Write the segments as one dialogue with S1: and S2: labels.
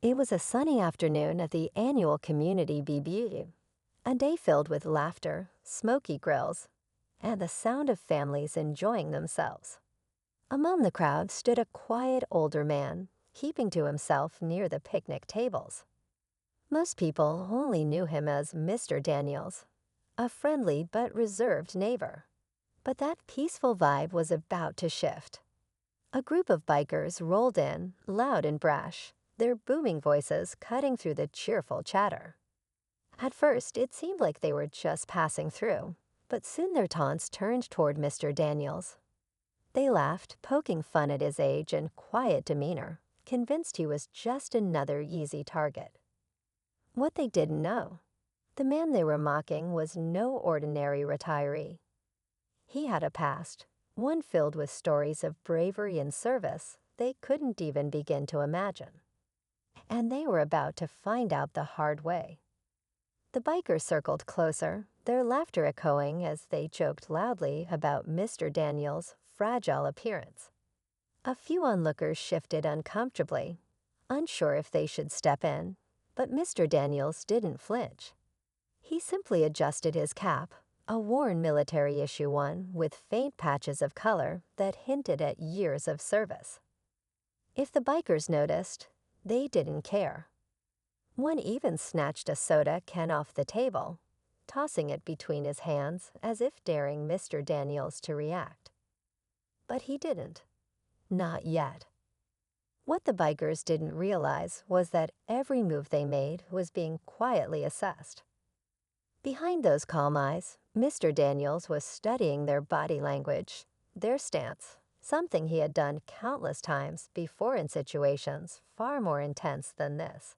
S1: It was a sunny afternoon at the annual community BBQ, a day filled with laughter, smoky grills, and the sound of families enjoying themselves. Among the crowd stood a quiet older man, keeping to himself near the picnic tables. Most people only knew him as Mr. Daniels, a friendly but reserved neighbor. But that peaceful vibe was about to shift. A group of bikers rolled in, loud and brash, their booming voices cutting through the cheerful chatter. At first, it seemed like they were just passing through, but soon their taunts turned toward Mr. Daniels. They laughed, poking fun at his age and quiet demeanor, convinced he was just another easy target. What they didn't know, the man they were mocking was no ordinary retiree. He had a past, one filled with stories of bravery and service they couldn't even begin to imagine. And they were about to find out the hard way. The bikers circled closer, their laughter echoing as they joked loudly about Mr. Daniels' fragile appearance. A few onlookers shifted uncomfortably, unsure if they should step in, but Mr. Daniels didn't flinch. He simply adjusted his cap, a worn military-issue one with faint patches of color that hinted at years of service. If the bikers noticed, they didn't care. One even snatched a soda can off the table, tossing it between his hands as if daring Mr. Daniels to react. But he didn't. Not yet. What the bikers didn't realize was that every move they made was being quietly assessed. Behind those calm eyes, Mr. Daniels was studying their body language, their stance, something he had done countless times before in situations far more intense than this.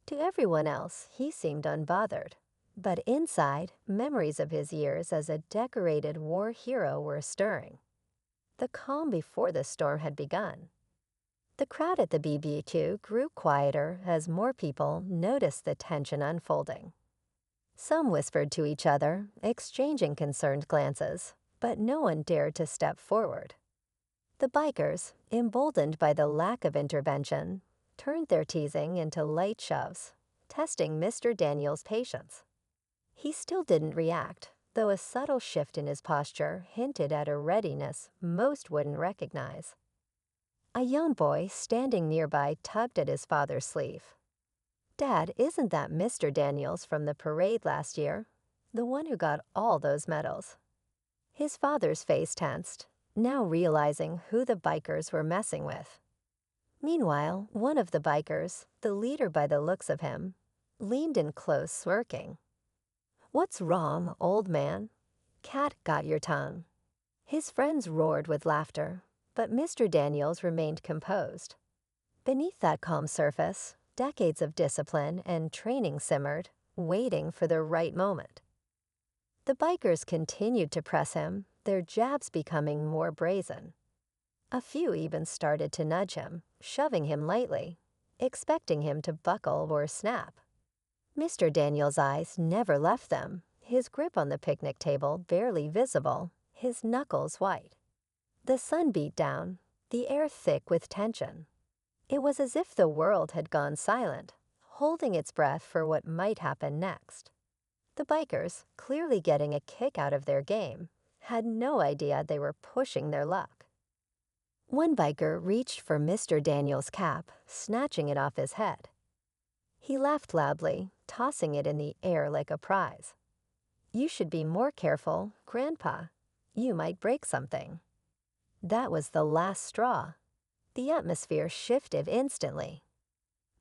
S1: To everyone else, he seemed unbothered, but inside, memories of his years as a decorated war hero were stirring. The calm before the storm had begun. The crowd at the BBQ grew quieter as more people noticed the tension unfolding. Some whispered to each other, exchanging concerned glances, but no one dared to step forward. The bikers, emboldened by the lack of intervention, turned their teasing into light shoves, testing Mr. Daniels' patience. He still didn't react, though a subtle shift in his posture hinted at a readiness most wouldn't recognize. A young boy standing nearby tugged at his father's sleeve. "Dad, isn't that Mr. Daniels from the parade last year? The one who got all those medals?" His father's face tensed, now realizing who the bikers were messing with. Meanwhile, one of the bikers, the leader by the looks of him, leaned in close, smirking. "What's wrong, old man? Cat got your tongue." His friends roared with laughter, but Mr. Daniels remained composed. Beneath that calm surface, decades of discipline and training simmered, waiting for the right moment. The bikers continued to press him, their jabs becoming more brazen. A few even started to nudge him, shoving him lightly, expecting him to buckle or snap. Mr. Daniels' eyes never left them, his grip on the picnic table barely visible, his knuckles white. The sun beat down, the air thick with tension. It was as if the world had gone silent, holding its breath for what might happen next. The bikers, clearly getting a kick out of their game, had no idea they were pushing their luck. One biker reached for Mr. Daniels' cap, snatching it off his head. He laughed loudly, tossing it in the air like a prize. "You should be more careful, Grandpa. You might break something." That was the last straw. The atmosphere shifted instantly.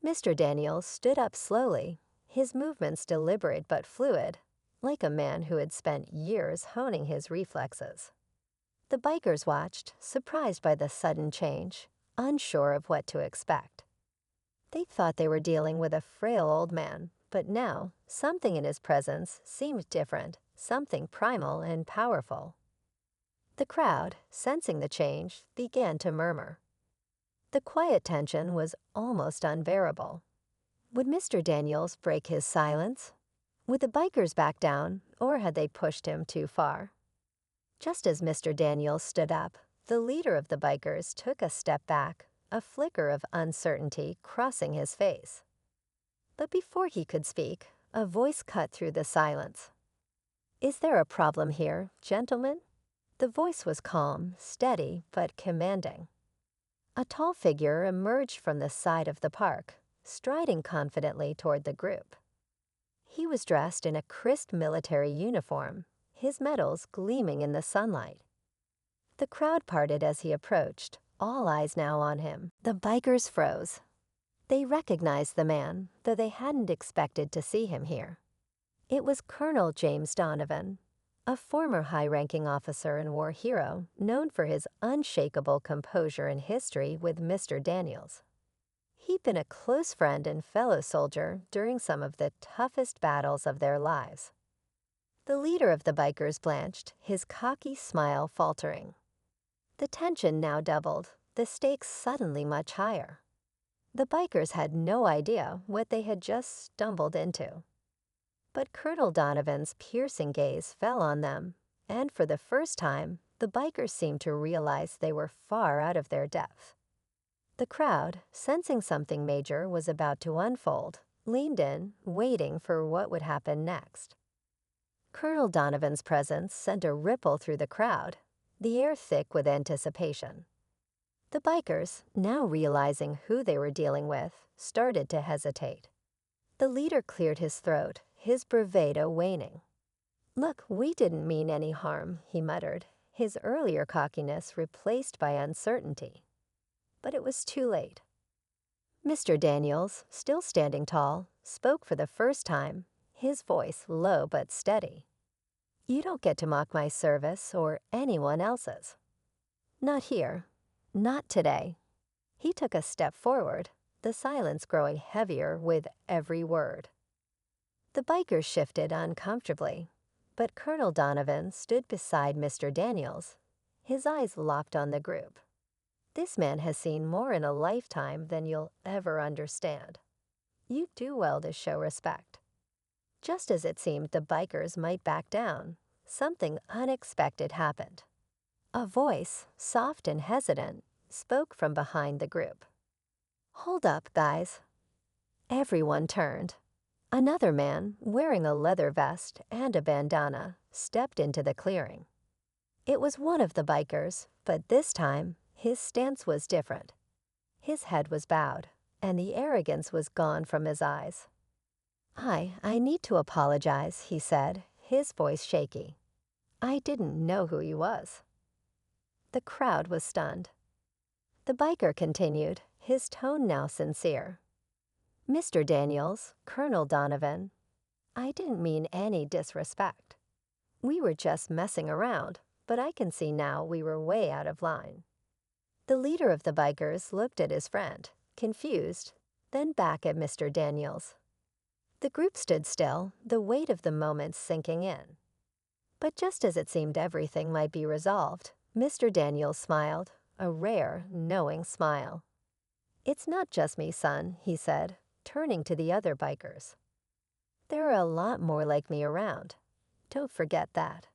S1: Mr. Daniels stood up slowly, his movements deliberate but fluid, like a man who had spent years honing his reflexes. The bikers watched, surprised by the sudden change, unsure of what to expect. They thought they were dealing with a frail old man, but now, something in his presence seemed different, something primal and powerful. The crowd, sensing the change, began to murmur. The quiet tension was almost unbearable. Would Mr. Daniels break his silence? Would the bikers back down, or had they pushed him too far? Just as Mr. Daniels stood up, the leader of the bikers took a step back, a flicker of uncertainty crossing his face. But before he could speak, a voice cut through the silence. "Is there a problem here, gentlemen?" The voice was calm, steady, but commanding. A tall figure emerged from the side of the park, striding confidently toward the group. He was dressed in a crisp military uniform, his medals gleaming in the sunlight. The crowd parted as he approached, all eyes now on him. The bikers froze. They recognized the man, though they hadn't expected to see him here. It was Colonel James Donovan, a former high-ranking officer and war hero known for his unshakable composure and history with Mr. Daniels. He'd been a close friend and fellow soldier during some of the toughest battles of their lives. The leader of the bikers blanched, his cocky smile faltering. The tension now doubled, the stakes suddenly much higher. The bikers had no idea what they had just stumbled into. But Colonel Donovan's piercing gaze fell on them, and for the first time, the bikers seemed to realize they were far out of their depth. The crowd, sensing something major was about to unfold, leaned in, waiting for what would happen next. Colonel Donovan's presence sent a ripple through the crowd, the air thick with anticipation. The bikers, now realizing who they were dealing with, started to hesitate. The leader cleared his throat, his bravado waning. "Look, we didn't mean any harm," he muttered, his earlier cockiness replaced by uncertainty. But it was too late. Mr. Daniels, still standing tall, spoke for the first time, his voice low but steady. "You don't get to mock my service or anyone else's. Not here. Not today." He took a step forward, the silence growing heavier with every word. The bikers shifted uncomfortably, but Colonel Donovan stood beside Mr. Daniels, his eyes locked on the group. "This man has seen more in a lifetime than you'll ever understand. You do well to show respect." Just as it seemed the bikers might back down, something unexpected happened. A voice, soft and hesitant, spoke from behind the group. "Hold up, guys." Everyone turned. Another man, wearing a leather vest and a bandana, stepped into the clearing. It was one of the bikers, but this time, his stance was different. His head was bowed, and the arrogance was gone from his eyes. I need to apologize," he said, his voice shaky. "I didn't know who he was." The crowd was stunned. The biker continued, his tone now sincere. "Mr. Daniels, Colonel Donovan, I didn't mean any disrespect. We were just messing around, but I can see now we were way out of line." The leader of the bikers looked at his friend, confused, then back at Mr. Daniels. The group stood still, the weight of the moment sinking in. But just as it seemed everything might be resolved, Mr. Daniels smiled, a rare, knowing smile. "It's not just me, son," he said, turning to the other bikers. "There are a lot more like me around. Don't forget that."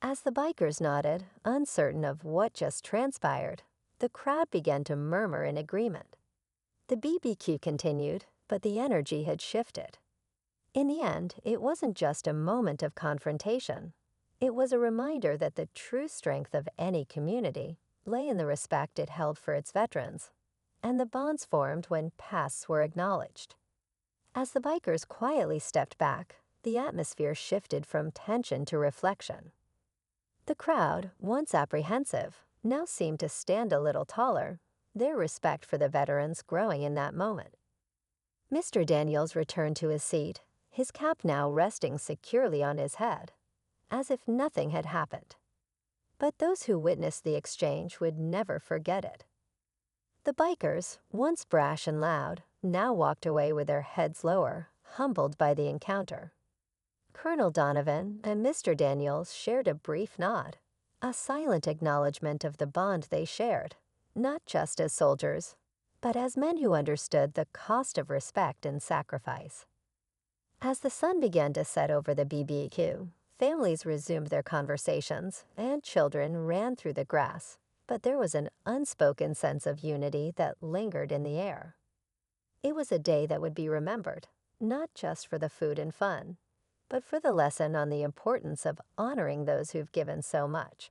S1: As the bikers nodded, uncertain of what just transpired, the crowd began to murmur in agreement. The BBQ continued, but the energy had shifted. In the end, it wasn't just a moment of confrontation. It was a reminder that the true strength of any community lay in the respect it held for its veterans, and the bonds formed when pasts were acknowledged. As the bikers quietly stepped back, the atmosphere shifted from tension to reflection. The crowd, once apprehensive, now seemed to stand a little taller, their respect for the veterans growing in that moment. Mr. Daniels returned to his seat, his cap now resting securely on his head, as if nothing had happened. But those who witnessed the exchange would never forget it. The bikers, once brash and loud, now walked away with their heads lower, humbled by the encounter. Colonel Donovan and Mr. Daniels shared a brief nod, a silent acknowledgement of the bond they shared, not just as soldiers, but as men who understood the cost of respect and sacrifice. As the sun began to set over the BBQ, families resumed their conversations, and children ran through the grass, but there was an unspoken sense of unity that lingered in the air. It was a day that would be remembered, not just for the food and fun, but for the lesson on the importance of honoring those who've given so much.